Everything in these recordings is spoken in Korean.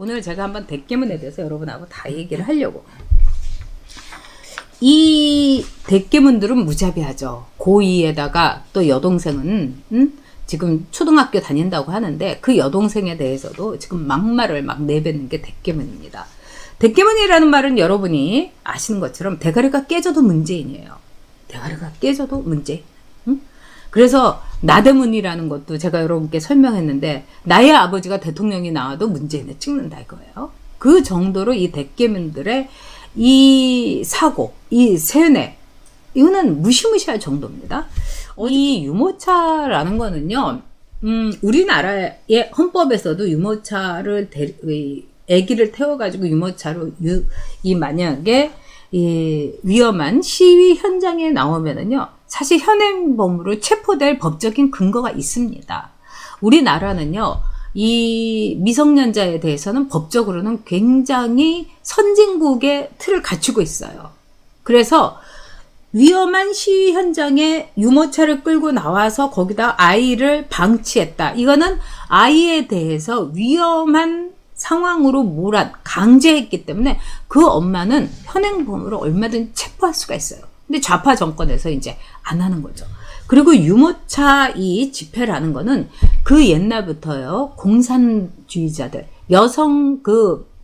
오늘 제가 한번 대깨문에 대해서 여러분하고 다 얘기를 하려고. 이 대깨문들은 무자비하죠. 고2에다가 또 여동생은 지금 초등학교 다닌다고 하는데 그 여동생에 대해서도 지금 막말을 막 내뱉는 게 대깨문입니다. 대깨문이라는 말은 여러분이 아시는 것처럼 대가리가 깨져도 문재인이에요. 대가리가 깨져도 문재인. 그래서 나대문이라는 것도 제가 여러분께 설명했는데 나의 아버지가 대통령이 나와도 문재인을 찍는다 이거예요. 그 정도로 이 대깨문들의 이 사고, 이 세뇌, 이거는 무시무시할 정도입니다. 이 유모차라는 거는요, 우리나라의 헌법에서도 유모차를 아기를 태워가지고 유모차로 만약에 이 위험한 시위 현장에 나오면은요, 사실 현행범으로 체포될 법적인 근거가 있습니다. 우리나라는요, 이 미성년자에 대해서는 법적으로는 굉장히 선진국의 틀을 갖추고 있어요. 그래서 위험한 시위 현장에 유모차를 끌고 나와서 거기다 아이를 방치했다. 이거는 아이에 대해서 위험한 상황으로 강제했기 때문에 그 엄마는 현행범으로 얼마든지 체포할 수가 있어요. 근데 좌파 정권에서 이제 안 하는 거죠. 그리고 유모차 이 집회라는 거는 그 옛날부터요, 공산주의자들, 여성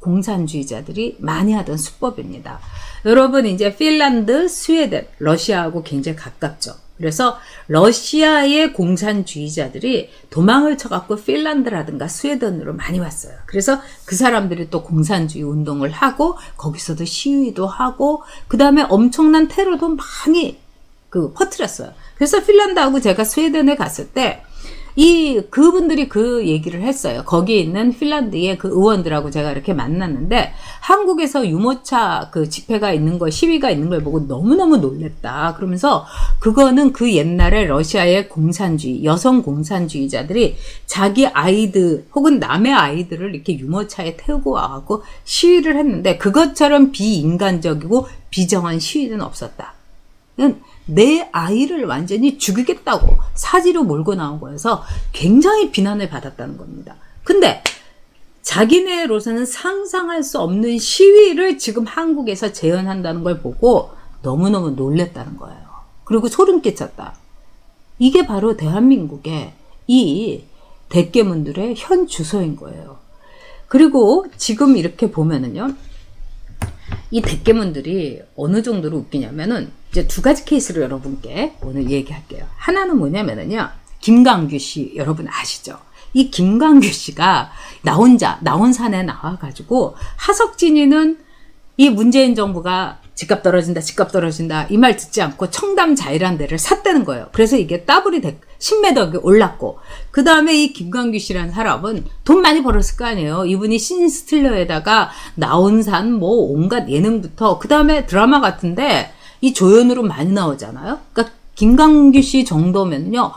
공산주의자들이 많이 하던 수법입니다. 여러분, 이제 핀란드, 스웨덴, 러시아하고 굉장히 가깝죠. 그래서 러시아의 공산주의자들이 도망을 쳐갖고 핀란드라든가 스웨덴으로 많이 왔어요. 그래서 그 사람들이 또 공산주의 운동을 하고 거기서도 시위도 하고 그 다음에 엄청난 테러도 많이 퍼뜨렸어요. 그래서 핀란드하고 제가 스웨덴에 갔을 때 그분들이 그 얘기를 했어요. 거기 있는 핀란드의 그 의원들하고 제가 이렇게 만났는데 한국에서 유모차 집회가 있는 거, 시위가 있는 걸 보고 너무너무 놀랬다. 그러면서 그거는 그 옛날에 러시아의 여성 공산주의자들이 자기 아이들 혹은 남의 아이들을 이렇게 유모차에 태우고 와갖고 시위를 했는데 그것처럼 비인간적이고 비정한 시위는 없었다. 내 아이를 완전히 죽이겠다고 사지로 몰고 나온 거여서 굉장히 비난을 받았다는 겁니다. 근데 자기네로서는 상상할 수 없는 시위를 지금 한국에서 재현한다는 걸 보고 너무너무 놀랬다는 거예요. 그리고 소름 끼쳤다. 이게 바로 대한민국의 이 대깨문들의 현 주소인 거예요. 그리고 지금 이렇게 보면은요, 이 대깨문들이 어느 정도로 웃기냐면은 이제 두 가지 케이스를 여러분께 오늘 얘기할게요. 하나는 뭐냐면은요, 김광규 씨 여러분 아시죠? 이 김광규 씨가 나 혼자 나온산에 나와가지고 하석진이는 이 문재인 정부가 집값 떨어진다 이 말 듣지 않고 청담 자이라는 데를 샀다는 거예요. 그래서 이게 더블이 10매덕이 올랐고, 그 다음에 이 김광규 씨라는 사람은 돈 많이 벌었을 거 아니에요. 이분이 신스틸러에다가 나온산 온갖 예능부터 그 다음에 드라마 같은데 이 조연으로 많이 나오잖아요. 그러니까 김광규 씨 정도면요,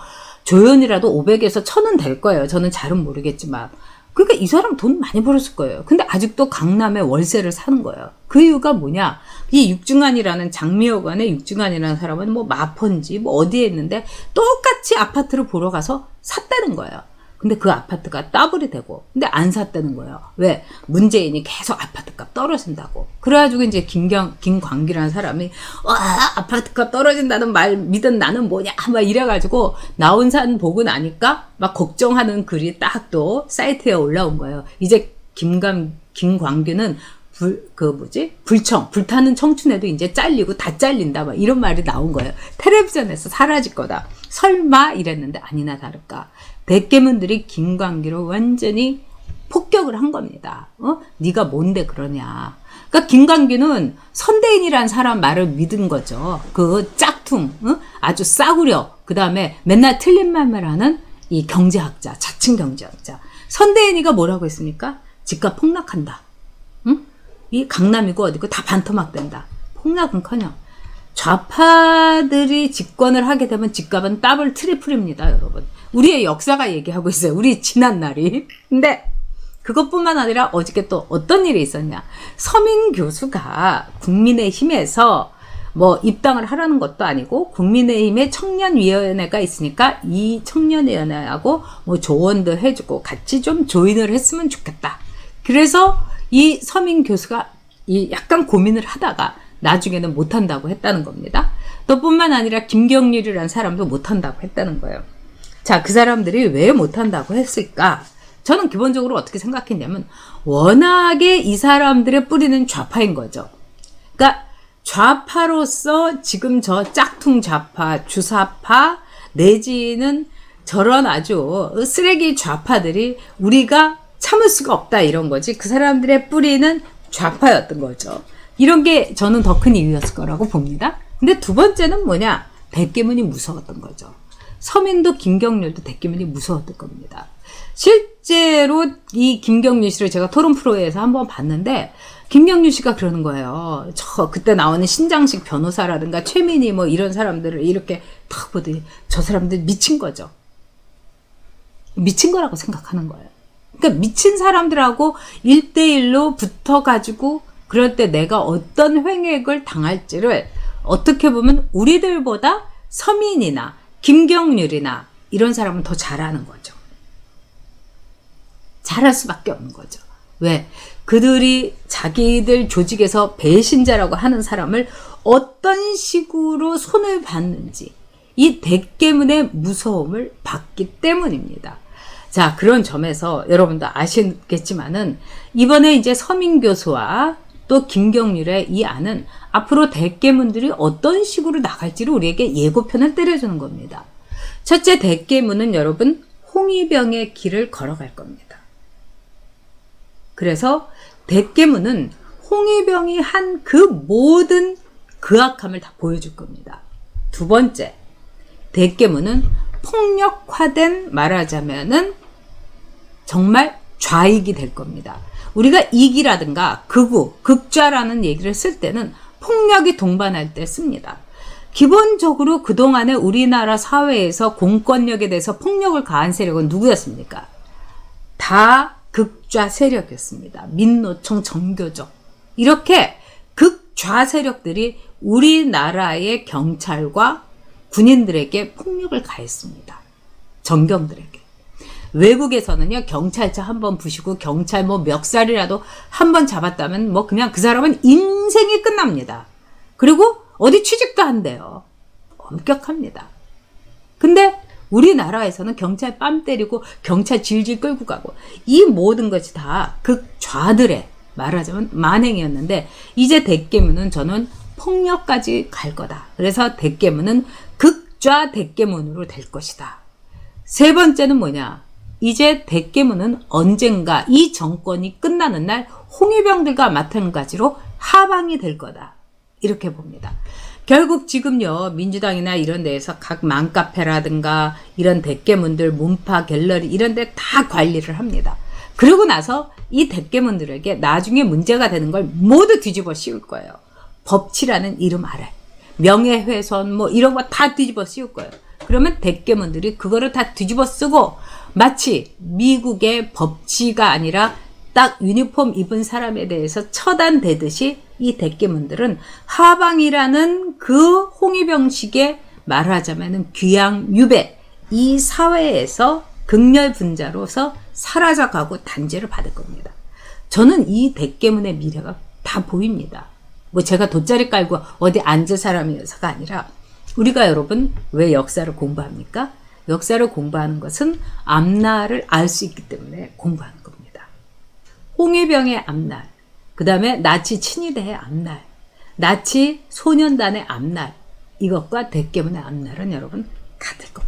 조연이라도 500에서 1000은 될 거예요. 저는 잘은 모르겠지만. 그러니까 이 사람 돈 많이 벌었을 거예요. 근데 아직도 강남에 월세를 사는 거예요. 그 이유가 뭐냐? 이 육중한이라는 장미여관의 육중한이라는 사람은 마포인지 어디에 있는데 똑같이 아파트를 보러 가서 샀다는 거예요. 근데 그 아파트가 더블이 되고, 근데 안 샀다는 거예요. 왜? 문재인이 계속 아파트값 떨어진다고. 그래가지고 이제 김광규라는 사람이 아파트값 떨어진다는 말 믿은 나는 뭐냐 막 이래가지고 나온산 보고 나니까 막 걱정하는 글이 딱 또 사이트에 올라온 거예요. 이제 김광규는 불타는 청춘에도 이제 잘리고 다 잘린다 막 이런 말이 나온 거예요. 텔레비전에서 사라질 거다. 설마 이랬는데 아니나 다를까. 대깨문들이 김광규를 완전히 폭격을 한 겁니다. 네가 뭔데 그러냐. 그러니까 김광규는 선대인이라는 사람 말을 믿은 거죠. 그 짝퉁, 아주 싸구려. 그 다음에 맨날 틀린 말만 하는 이 경제학자, 자칭 경제학자. 선대인이가 뭐라고 했습니까? 집값 폭락한다. 이 강남이고 어디고 다 반토막 된다. 폭락은커녕 좌파들이 집권을 하게 되면 집값은 더블 트리플입니다, 여러분. 우리의 역사가 얘기하고 있어요. 우리 지난 날이. 근데 그것뿐만 아니라 어저께 또 어떤 일이 있었냐. 서민 교수가 국민의힘에서 뭐 입당을 하라는 것도 아니고 국민의힘에 청년위원회가 있으니까 이 청년위원회하고 뭐 조언도 해주고 같이 좀 조인을 했으면 좋겠다. 그래서 이 서민 교수가 이 약간 고민을 하다가 나중에는 못한다고 했다는 겁니다. 또 뿐만 아니라 김경률이라는 사람도 못한다고 했다는 거예요. 자, 그 사람들이 왜 못한다고 했을까? 저는 기본적으로 어떻게 생각했냐면 워낙에 이 사람들의 뿌리는 좌파인 거죠. 그러니까 좌파로서 지금 저 짝퉁 좌파, 주사파 내지는 저런 아주 쓰레기 좌파들이 우리가 참을 수가 없다 이런 거지. 그 사람들의 뿌리는 좌파였던 거죠. 이런 게 저는 더 큰 이유였을 거라고 봅니다. 근데 두 번째는 뭐냐? 대깨문이 무서웠던 거죠. 서민도 김경률도 대깨문이 무서웠던 겁니다. 실제로 이 김경률 씨를 제가 토론 프로에서 한번 봤는데 김경률 씨가 그러는 거예요. 저 그때 나오는 신장식 변호사라든가 최민희 뭐 이런 사람들을 이렇게 탁 보더니 저 사람들 미친 거죠. 미친 거라고 생각하는 거예요. 그러니까 미친 사람들하고 1대1로 붙어가지고 그럴 때 내가 어떤 횡액을 당할지를 어떻게 보면 우리들보다 서민이나 김경률이나 이런 사람은 더 잘하는 거죠. 잘할 수밖에 없는 거죠. 왜? 그들이 자기들 조직에서 배신자라고 하는 사람을 어떤 식으로 손을 봤는지 이 대깨문의 무서움을 받기 때문입니다. 자, 그런 점에서 여러분도 아시겠지만은 이번에 이제 서민 교수와 또 김경률의 이 안은 앞으로 대깨문들이 어떤 식으로 나갈지를 우리에게 예고편을 때려주는 겁니다. 첫째 대깨문은 여러분 홍위병의 길을 걸어갈 겁니다. 그래서 대깨문은 홍위병이 한 그 모든 그악함을 다 보여줄 겁니다. 두 번째, 대깨문은 폭력화된 말하자면은 정말 좌익이 될 겁니다. 우리가 익이라든가 극우, 극좌라는 얘기를 쓸 때는 폭력이 동반할 때 씁니다. 기본적으로 그동안에 우리나라 사회에서 공권력에 대해서 폭력을 가한 세력은 누구였습니까? 다 극좌 세력이었습니다. 민노총, 정교조. 이렇게 극좌 세력들이 우리나라의 경찰과 군인들에게 폭력을 가했습니다. 정경들에게. 외국에서는요, 경찰차 한번 부시고 경찰 뭐 멱살이라도 한번 잡았다면 뭐 그냥 그 사람은 인생이 끝납니다. 그리고 어디 취직도 한대요. 엄격합니다. 근데 우리나라에서는 경찰 뺨 때리고 경찰 질질 끌고 가고 이 모든 것이 다 극좌들의 말하자면 만행이었는데 이제 대깨문은 저는 폭력까지 갈 거다. 그래서 대깨문은 극좌 대깨문으로 될 것이다. 세 번째는 뭐냐? 이제 대깨문은 언젠가 이 정권이 끝나는 날 홍위병들과 마찬가지로 하방이 될 거다. 이렇게 봅니다. 결국 지금요, 민주당이나 이런 데에서 각 맘카페라든가 이런 대깨문들, 문파, 갤러리 이런 데 다 관리를 합니다. 그러고 나서 이 대깨문들에게 나중에 문제가 되는 걸 모두 뒤집어 씌울 거예요. 법치라는 이름 아래. 명예훼손 뭐 이런 거 다 뒤집어 씌울 거예요. 그러면 대깨문들이 그거를 다 뒤집어 쓰고 마치 미국의 법치가 아니라 딱 유니폼 입은 사람에 대해서 처단되듯이 이 대깨문들은 하방이라는 그 홍위병식의 말하자면 귀양 유배 이 사회에서 극렬 분자로서 사라져가고 단죄를 받을 겁니다. 저는 이 대깨문의 미래가 다 보입니다. 뭐 제가 돗자리 깔고 어디 앉을 사람이어서가 아니라 우리가 여러분 왜 역사를 공부합니까? 역사를 공부하는 것은 앞날을 알 수 있기 때문에 공부하는 겁니다. 홍위병의 앞날, 그 다음에 나치 친위대의 앞날, 나치 소년단의 앞날, 이것과 대깨문의 앞날은 여러분 같을 겁니다.